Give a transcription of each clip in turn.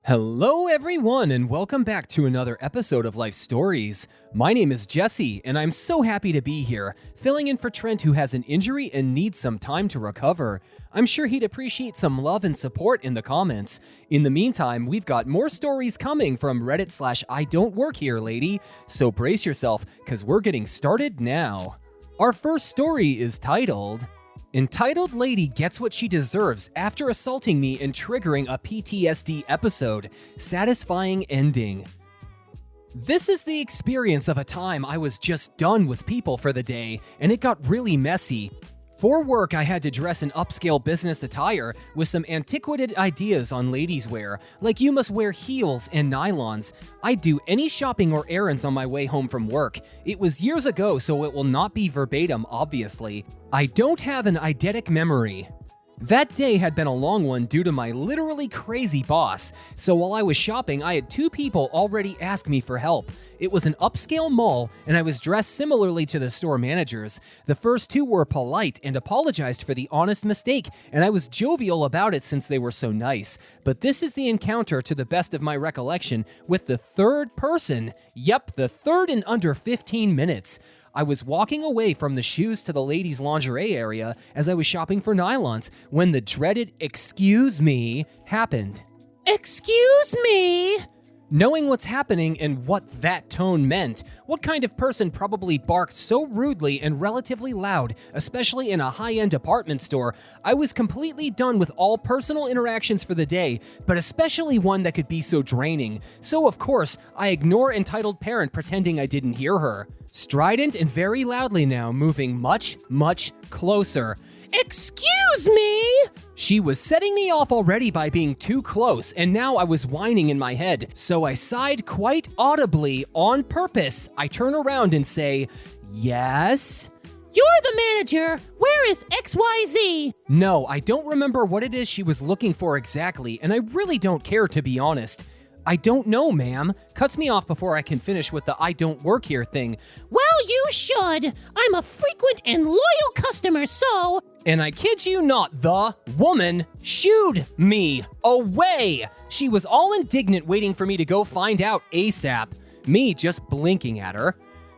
Hello, everyone, and welcome back to another episode of Life Stories. My name is Jesse, and I'm so happy to be here, filling in for Trent, who has an injury and needs some time to recover. I'm sure he'd appreciate some love and support in the comments. In the meantime, we've got more stories coming from Reddit/idontworkherelady, so brace yourself, because we're getting started now. Our first story is titled, Entitled Lady Gets What She Deserves After Assaulting Me and Triggering a PTSD Episode. Satisfying Ending. This is the experience of a time I was just done with people for the day, and it got really messy. For work, I had to dress in upscale business attire with some antiquated ideas on ladies' wear, like you must wear heels and nylons. I'd do any shopping or errands on my way home from work. It was years ago, so it will not be verbatim, obviously. I don't have an eidetic memory. That day had been a long one due to my literally crazy boss, so while I was shopping, I had two people already ask me for help. It was an upscale mall, and I was dressed similarly to the store managers. The first two were polite and apologized for the honest mistake, and I was jovial about it since they were so nice. But this is the encounter, to the best of my recollection, with the third person. Yep, the third in under 15 minutes. I was walking away from the shoes to the ladies' lingerie area as I was shopping for nylons when the dreaded "excuse me" happened. Excuse me? Knowing what's happening and what that tone meant, what kind of person probably barked so rudely and relatively loud, especially in a high-end department store, I was completely done with all personal interactions for the day, but especially one that could be so draining. So of course, I ignore entitled parent pretending I didn't hear her. Strident and very loudly now, moving much, much closer. Excuse me? She was setting me off already by being too close, and now I was whining in my head, so I sighed quite audibly on purpose. I turn around and say, "Yes?" "You're the manager. Where is XYZ?" No, I don't remember what it is she was looking for exactly, and I really don't care, to be honest. "I don't know, ma'am." Cuts me off before I can finish with the "I don't work here" thing. "Well, you should. I'm a frequent and loyal customer, so..." And I kid you not, the woman shooed me away. She was all indignant, waiting for me to go find out ASAP. Me just blinking at her.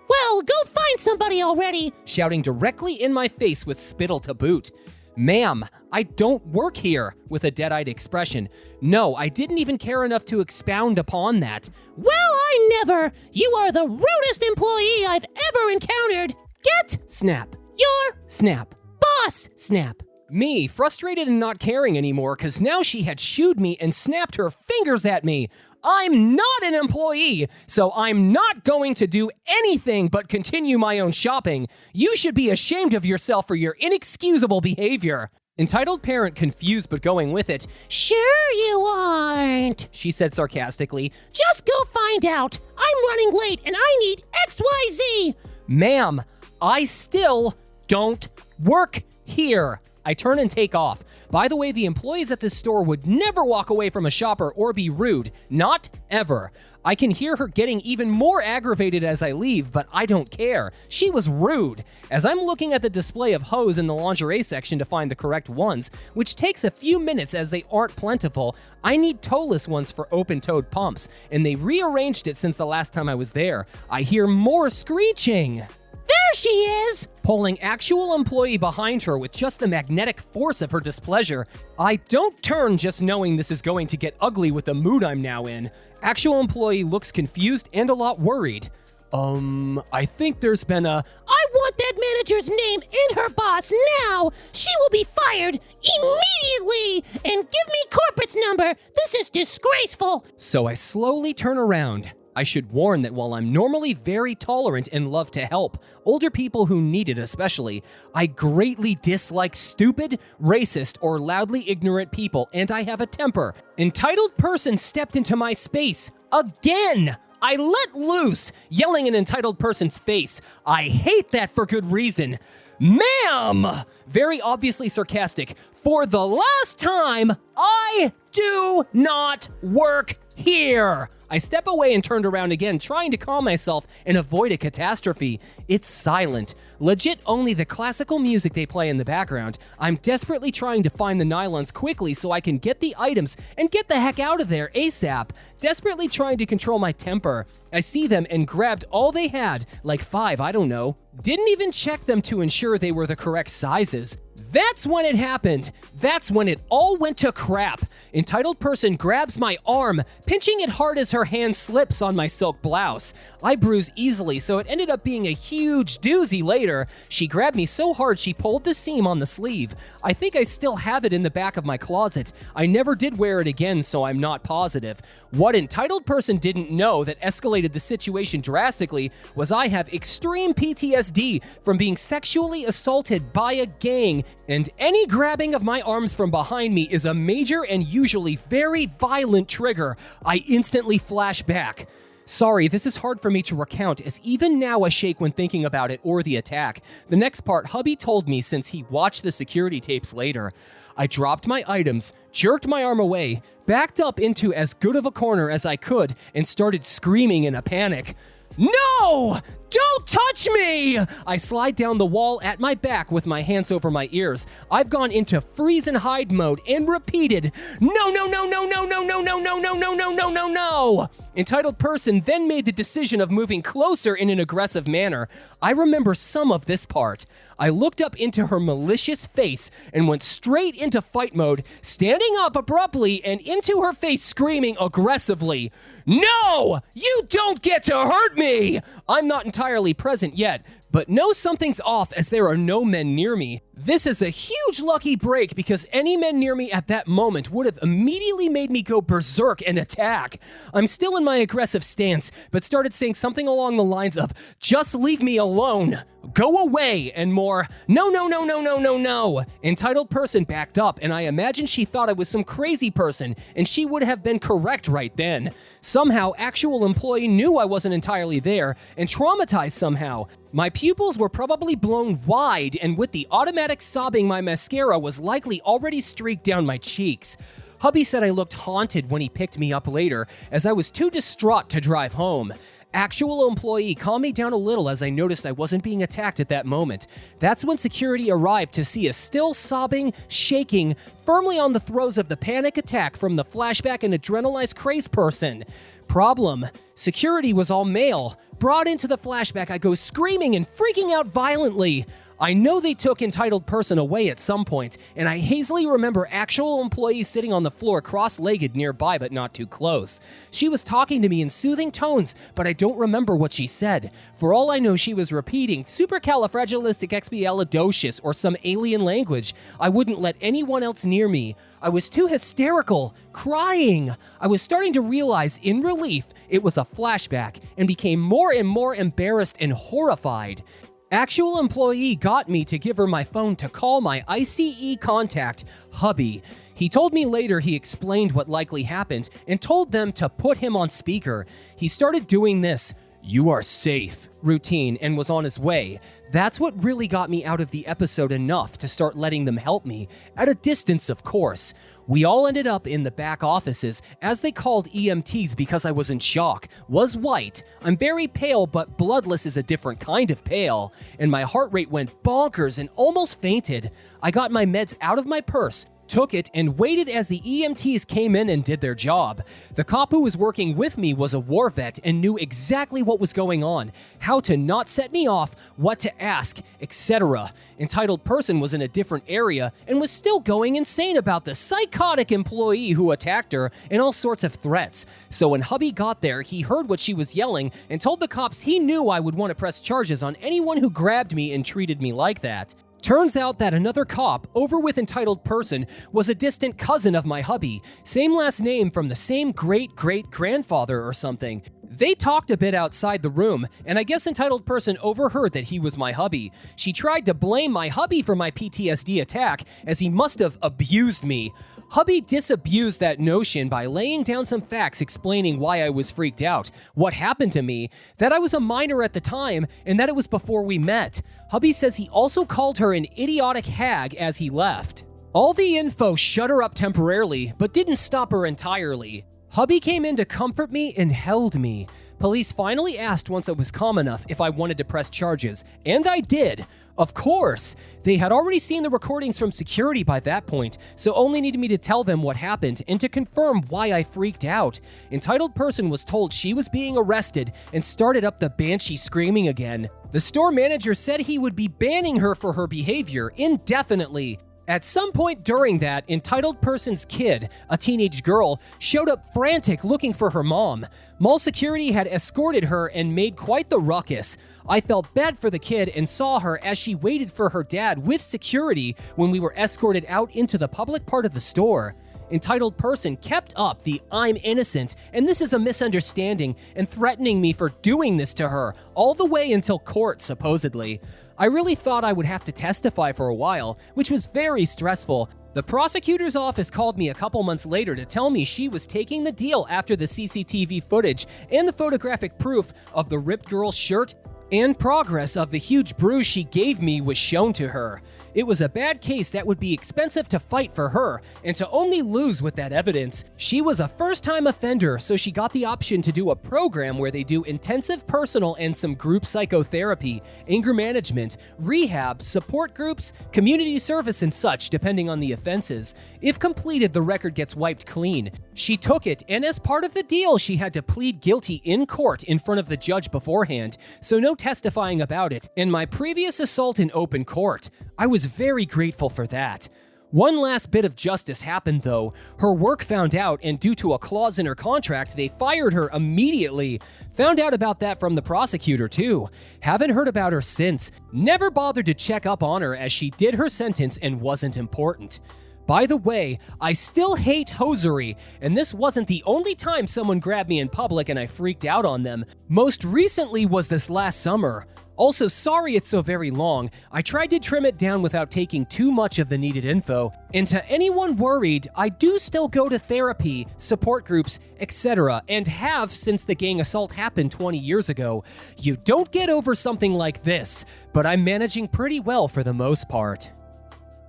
"Well, go find somebody already," shouting directly in my face with spittle to boot. "Ma'am, I don't work here," with a dead-eyed expression. No, I didn't even care enough to expound upon that. "Well, I never! You are the rudest employee I've ever encountered! Get!" Snap. "Your..." Snap. "Boss!" Snap. Me, frustrated and not caring anymore, cause now she had shooed me and snapped her fingers at me. I'm not an employee, so I'm not going to do anything but continue my own shopping. You should be ashamed of yourself for your inexcusable behavior. Entitled parent, confused but going with it. "Sure you aren't," she said sarcastically. "Just go find out. I'm running late and I need XYZ. "Ma'am, I still don't work here." I turn and take off. By the way, the employees at this store would never walk away from a shopper or be rude. Not ever. I can hear her getting even more aggravated as I leave, but I don't care. She was rude. As I'm looking at the display of hose in the lingerie section to find the correct ones, which takes a few minutes as they aren't plentiful, I need toeless ones for open-toed pumps, and they rearranged it since the last time I was there. I hear more screeching. "There she is!" Pulling actual employee behind her with just the magnetic force of her displeasure. I don't turn, just knowing this is going to get ugly with the mood I'm now in. Actual employee looks confused and a lot worried. I think there's been a..." "I want that manager's name and her boss now! She will be fired immediately! And give me corporate's number! This is disgraceful!" So I slowly turn around. I should warn that while I'm normally very tolerant and love to help, older people who need it especially, I greatly dislike stupid, racist, or loudly ignorant people, and I have a temper. Entitled person stepped into my space. Again! I let loose, yelling in entitled person's face. I hate that for good reason. "Ma'am!" Very obviously sarcastic. "For the last time, I do not work Here! I step away and turned around again, trying to calm myself and avoid a catastrophe. It's silent. Legit only the classical music they play in the background. I'm desperately trying to find the nylons quickly so I can get the items and get the heck out of there ASAP. Desperately trying to control my temper. I see them and grabbed all they had, like 5, I don't know. Didn't even check them to ensure they were the correct sizes. That's when it happened. That's when it all went to crap. Entitled person grabs my arm, pinching it hard as her hand slips on my silk blouse. I bruise easily, so it ended up being a huge doozy later. She grabbed me so hard she pulled the seam on the sleeve. I think I still have it in the back of my closet. I never did wear it again, so I'm not positive. What entitled person didn't know that escalated the situation drastically was I have extreme PTSD from being sexually assaulted by a gang, and any grabbing of my arms from behind me is a major and usually very violent trigger. I instantly flash back. Sorry, this is hard for me to recount, as even now I shake when thinking about it or the attack. The next part hubby told me since he watched the security tapes later. I dropped my items, jerked my arm away, backed up into as good of a corner as I could, and started screaming in a panic. No! Don't touch me! I slide down the wall at my back with my hands over my ears. I've gone into freeze and hide mode and repeated, no, no, no, no, no, no, no, no, no, no, no, no, no, no, no. Entitled person then made the decision of moving closer in an aggressive manner. I remember some of this part. I looked up into her malicious face and went straight into fight mode, standing up abruptly and into her face screaming aggressively, no! You don't get to hurt me! I'm not entirely present yet, but know something's off as there are no men near me. This is a huge lucky break because any men near me at that moment would have immediately made me go berserk and attack. I'm still in my aggressive stance, but started saying something along the lines of, just leave me alone, go away, and more, no, no, no, no, no, no, no. Entitled person backed up, and I imagine she thought I was some crazy person, and she would have been correct right then. Somehow, actual employee knew I wasn't entirely there, and traumatized somehow. My pupils were probably blown wide, and with the automatic sobbing, my mascara was likely already streaked down my cheeks. Hubby said I looked haunted when he picked me up later, as I was too distraught to drive home. Actual employee calmed me down a little as I noticed I wasn't being attacked at that moment. That's when security arrived to see a still sobbing, shaking, firmly on the throes of the panic attack from the flashback and adrenalized crazed person. Problem: security was all male. Brought into the flashback, I go screaming and freaking out violently. I know they took entitled person away at some point, and I hazily remember actual employees sitting on the floor cross-legged nearby but not too close. She was talking to me in soothing tones, but I don't remember what she said. For all I know, she was repeating supercalifragilisticexpialidocious or some alien language. I wouldn't let anyone else near me. I was too hysterical, crying. I was starting to realize, in relief, it was a flashback, and became more and more embarrassed and horrified. Actual employee got me to give her my phone to call my ICE contact, hubby. He told me later he explained what likely happened and told them to put him on speaker. He started doing this, "You are safe" routine and was on his way. That's what really got me out of the episode enough to start letting them help me, at a distance of course. We all ended up in the back offices, as they called EMTs because I was in shock, was white. I'm very pale, but bloodless is a different kind of pale, and my heart rate went bonkers and almost fainted. I got my meds out of my purse, took it, and waited as the EMTs came in and did their job. The cop who was working with me was a war vet and knew exactly what was going on, how to not set me off, what to ask, etc. Entitled person was in a different area and was still going insane about the psychotic employee who attacked her and all sorts of threats. So when hubby got there, he heard what she was yelling and told the cops he knew I would want to press charges on anyone who grabbed me and treated me like that. Turns out that another cop, over with entitled person, was a distant cousin of my hubby, same last name from the same great-great-grandfather or something. They talked a bit outside the room, and I guess entitled person overheard that he was my hubby. She tried to blame my hubby for my PTSD attack, as he must have abused me. Hubby disabused that notion by laying down some facts explaining why I was freaked out, what happened to me, that I was a minor at the time, and that it was before we met. Hubby says he also called her an idiotic hag as he left. All the info shut her up temporarily, but didn't stop her entirely. Hubby came in to comfort me and held me. Police finally asked once it was calm enough if I wanted to press charges, and I did. Of course! They had already seen the recordings from security by that point, so only needed me to tell them what happened and to confirm why I freaked out. Entitled person was told she was being arrested and started up the banshee screaming again. The store manager said he would be banning her for her behavior indefinitely. At some point during that, entitled person's kid, a teenage girl, showed up frantic looking for her mom. Mall security had escorted her and made quite the ruckus. I felt bad for the kid and saw her as she waited for her dad with security when we were escorted out into the public part of the store. Entitled person kept up the "I'm innocent and this is a misunderstanding" and threatening me for doing this to her, all the way until court, supposedly. I really thought I would have to testify for a while, which was very stressful. The prosecutor's office called me a couple months later to tell me she was taking the deal after the CCTV footage and the photographic proof of the ripped girl's shirt and progress of the huge bruise she gave me was shown to her. It was a bad case that would be expensive to fight for her, and to only lose with that evidence. She was a first-time offender, so she got the option to do a program where they do intensive personal and some group psychotherapy, anger management, rehab, support groups, community service, and such, depending on the offenses. If completed, the record gets wiped clean. She took it, and as part of the deal, she had to plead guilty in court in front of the judge beforehand, so no testifying about it. In my previous assault in open court, I was very grateful for that. One last bit of justice happened though. Her work found out, and due to a clause in her contract, they fired her immediately. Found out about that from the prosecutor too. Haven't heard about her since. Never bothered to check up on her as she did her sentence and wasn't important. By the way, I still hate hosiery, and this wasn't the only time someone grabbed me in public and I freaked out on them. Most recently was this last summer. Also, sorry it's so very long. I tried to trim it down without taking too much of the needed info. And to anyone worried, I do still go to therapy, support groups, etc., and have since the gang assault happened 20 years ago. You don't get over something like this, but I'm managing pretty well for the most part.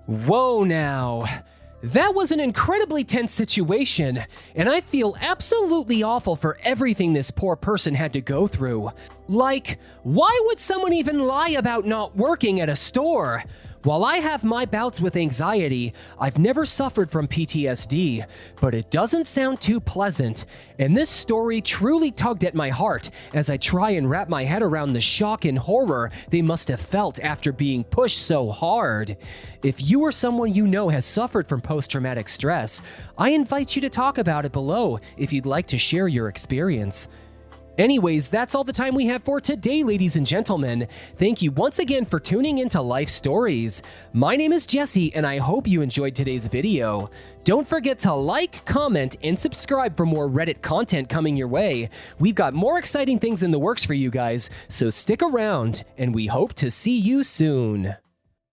Whoa now. That was an incredibly tense situation, and I feel absolutely awful for everything this poor person had to go through. Like, why would someone even lie about not working at a store? While I have my bouts with anxiety, I've never suffered from PTSD, but it doesn't sound too pleasant, and this story truly tugged at my heart as I try and wrap my head around the shock and horror they must have felt after being pushed so hard. If you or someone you know has suffered from post-traumatic stress, I invite you to talk about it below if you'd like to share your experience. Anyways, that's all the time we have for today, ladies and gentlemen. Thank you once again for tuning into Life Stories. My name is Jesse, and I hope you enjoyed today's video. Don't forget to like, comment, and subscribe for more Reddit content coming your way. We've got more exciting things in the works for you guys, so stick around, and we hope to see you soon.